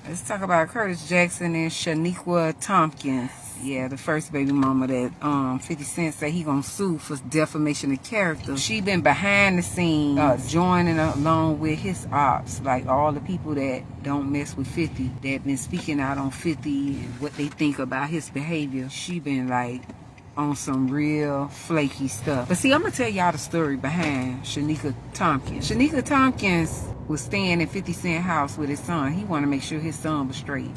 Let's talk about Curtis Jackson and Shaniqua Tompkins. Yeah, the first baby mama that 50 Cent say he gonna sue for defamation of character. She been behind the scenes, joining along with his ops, like all the people that don't mess with 50, that been speaking out on 50 and what they think about his behavior. She been like on some real flaky stuff. But see, I'm gonna tell y'all the story behind Shaniqua Tompkins. Shaniqua Tompkins was staying in 50 Cent house with his son. He wanted to make sure his son was straight,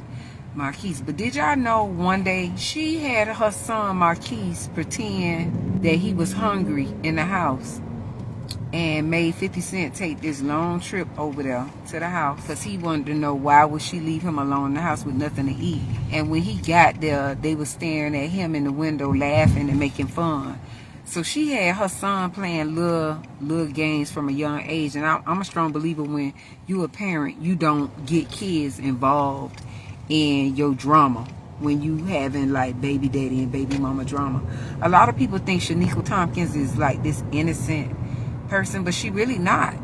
Marquise. But did y'all know one day she had her son Marquise pretend that he was hungry in the house and made 50 Cent take this long trip over there to the house because he wanted to know why would she leave him alone in the house with nothing to eat. And when he got there, they were staring at him in the window laughing and making fun. So she had her son playing little games from a young age. And I'm a strong believer when you a parent, you don't get kids involved in your drama when you having like baby daddy and baby mama drama. A lot of people think Shaniqua Tompkins is like this innocent person, but she really not.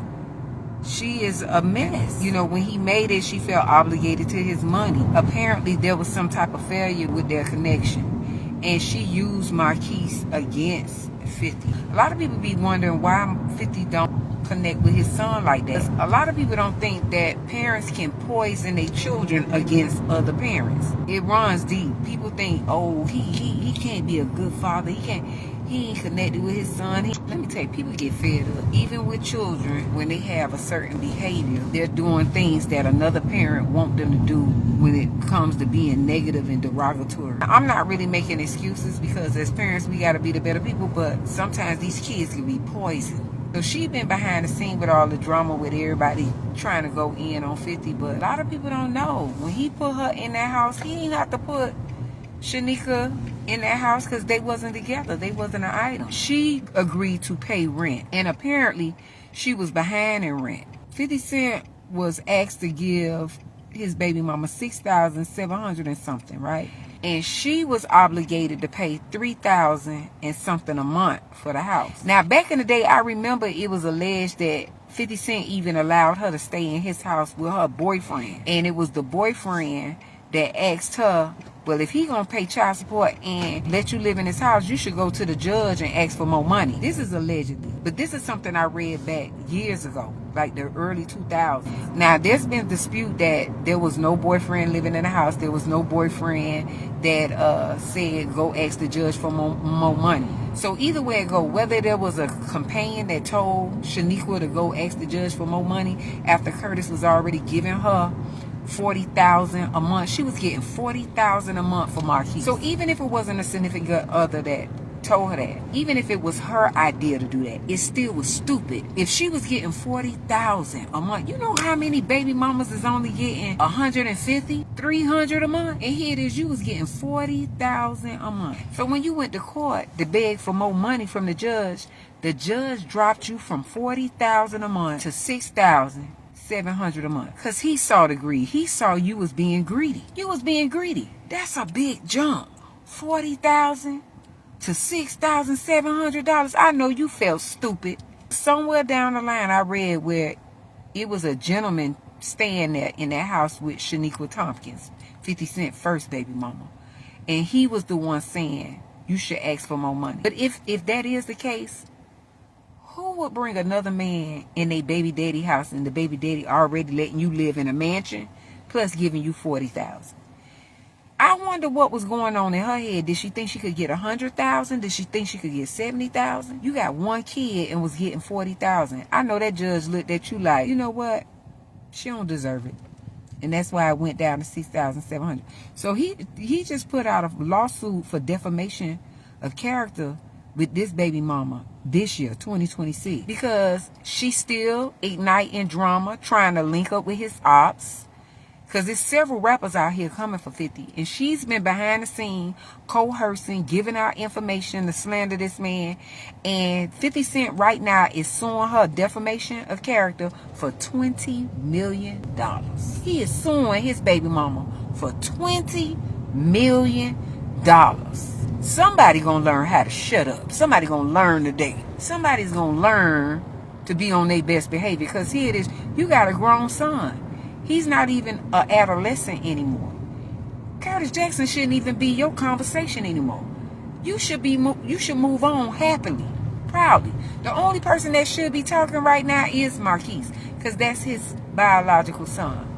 She is a menace. You know, when he made it, she felt obligated to his money. Apparently there was some type of failure with their connection, and she used Marquise against 50. A lot of people be wondering why 50 don't connect with his son like that. A lot of people don't think that parents can poison their children against other parents. It runs deep. People think, oh, he can't be a good father. He ain't connected with his son. Let me tell you, people get fed up. Even with children, when they have a certain behavior, they're doing things that another parent want them to do when it comes to being negative and derogatory. I'm not really making excuses because as parents, we got to be the better people, but sometimes these kids can be poisoned. So she been behind the scene with all the drama with everybody trying to go in on 50, but a lot of people don't know. When he put her in that house, he didn't have to put Shaniqua in that house because they wasn't together. They wasn't an item. She agreed to pay rent, and apparently she was behind in rent. 50 Cent was asked to give his baby mama $6,700 and something, right? And she was obligated to pay $3,000 and something a month for the house. Now, back in the day, I remember it was alleged that 50 Cent even allowed her to stay in his house with her boyfriend. And it was the boyfriend that asked her, well, if he gonna pay child support and let you live in his house, you should go to the judge and ask for more money. This is allegedly. But this is something I read back years ago, like the early 2000s. Now, there's been dispute that there was no boyfriend living in the house. There was no boyfriend that said go ask the judge for more money. So either way it go, whether there was a companion that told Shaniqua to go ask the judge for more money after Curtis was already giving her $40,000 a month. She was getting $40,000 a month for Marquise. So even if it wasn't a significant other that told her that, even if it was her idea to do that, it still was stupid. If she was getting $40,000 a month, you know how many baby mamas is only getting $150, $300 a month? And here it is, you was getting $40,000 a month. So when you went to court to beg for more money from the judge dropped you from $40,000 a month to $6,700 a month, because he saw the greed. He saw you was being greedy. You was being greedy. That's a big jump. $40,000 to $6,700. I know you felt stupid. Somewhere down the line I read where it was a gentleman staying there in that house with Shaniqua Tompkins, 50 Cent first baby mama, and he was the one saying you should ask for more money. But if that is the case, who would bring another man in a baby daddy house and the baby daddy already letting you live in a mansion plus giving you $40,000? I wonder what was going on in her head. Did she think she could get $100,000? Did she think she could get $70,000? You got one kid and was getting $40,000. I know that judge looked at you like, you know what? She don't deserve it. And that's why it went down to $6,700. So he just put out a lawsuit for defamation of character with this baby mama this year, 2026, because she's still igniting drama, trying to link up with his ops. Because there's several rappers out here coming for 50. And she's been behind the scene, coercing, giving out information to slander this man. And 50 Cent right now is suing her defamation of character for $20 million. He is suing his baby mama for $20 million. Somebody gonna learn how to shut up. Somebody gonna learn today. Somebody's gonna learn to be on their best behavior. Because here it is, you got a grown son. He's not even an adolescent anymore. Curtis Jackson shouldn't even be your conversation anymore. You should move on happily, proudly. The only person that should be talking right now is Marquise, because that's his biological son.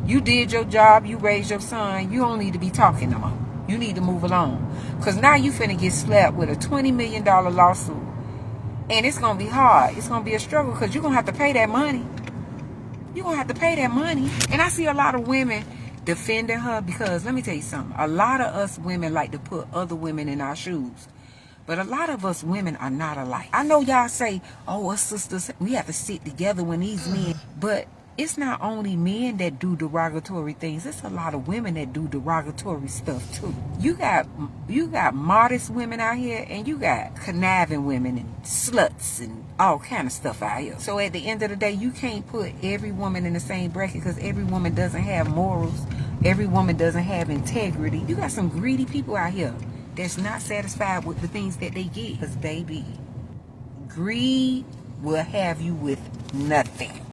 You did your job, you raised your son, you don't need to be talking no more. You need to move along. Because now you finna get slapped with a $20 million lawsuit. And it's going to be hard. It's going to be a struggle because you're going to have to pay that money. You're going to have to pay that money. And I see a lot of women defending her because, let me tell you something. A lot of us women like to put other women in our shoes. But a lot of us women are not alike. I know y'all say, oh, us sisters, we have to sit together when these men. But it's not only men that do derogatory things. It's a lot of women that do derogatory stuff too. You got modest women out here, and you got conniving women and sluts and all kind of stuff out here. So at the end of the day, you can't put every woman in the same bracket because every woman doesn't have morals. Every woman doesn't have integrity. You got some greedy people out here that's not satisfied with the things that they get. Because baby, greed will have you with nothing.